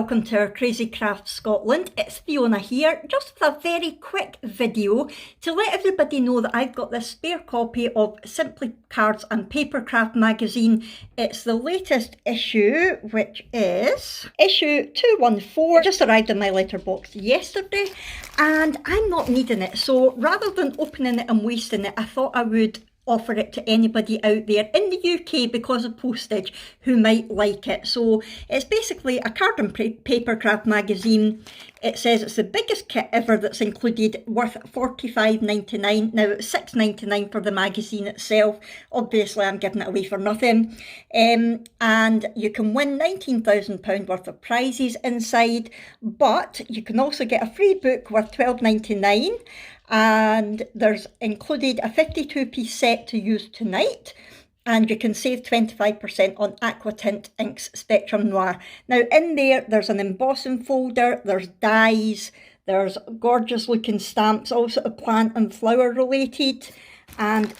welcome to our Crazy Craft Scotland. It's Fiona here, just with a very quick video to let everybody know that I've got this spare copy of Simply Cards and Papercraft magazine. It's the latest issue, which is issue 214. It just arrived in my letterbox yesterday and I'm not needing it, so rather than opening it and wasting it, I thought I would offer it to anybody out there in the UK because of postage who might like it. So it's basically a card and papercraft magazine. It says it's the biggest kit ever that's included, worth $45.99. Now it's $6.99 for the magazine itself. Obviously I'm giving it away for nothing. And you can win £19,000 worth of prizes inside, but you can also get a free book worth $12.99. And there's included a 52-piece set to use tonight, and you can save 25% on Aquatint Inks Spectrum Noir. Now in there's an embossing folder, there's dies, there's gorgeous looking stamps, also plant and flower related. And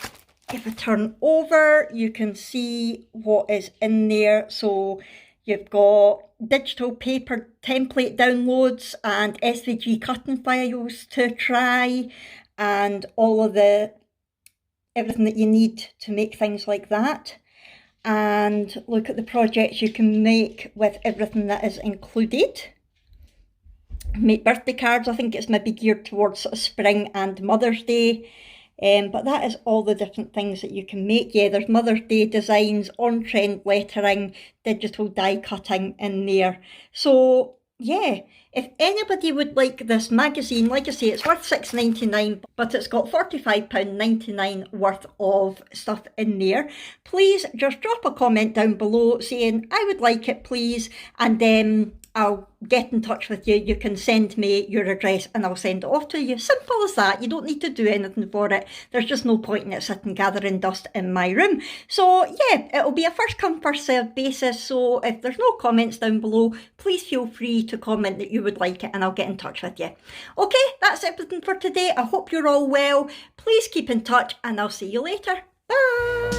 if I turn over, you can see what is in there. So you've got digital paper template downloads and SVG cutting files to try, and all of everything that you need to make things like that. And look at the projects you can make with everything that is included. Make birthday cards. I think it's maybe geared towards sort of spring and Mother's Day. But that is all the different things that you can make. Yeah, there's Mother's Day designs, on-trend lettering, digital die cutting in there. So yeah, if anybody would like this magazine, like I say, it's worth $6.99, but it's got £45.99 worth of stuff in there. Please just drop a comment down below saying, I would like it please, and then I'll get in touch with you. You can send me your address and I'll send it off to you. Simple as that. You don't need to do anything for it. There's just no point in it sitting gathering dust in my room. So yeah, it'll be a first come first served basis. So if there's no comments down below, please feel free to comment that you would like it and I'll get in touch with you. Okay, that's everything for today. I hope you're all well. Please keep in touch and I'll see you later. Bye.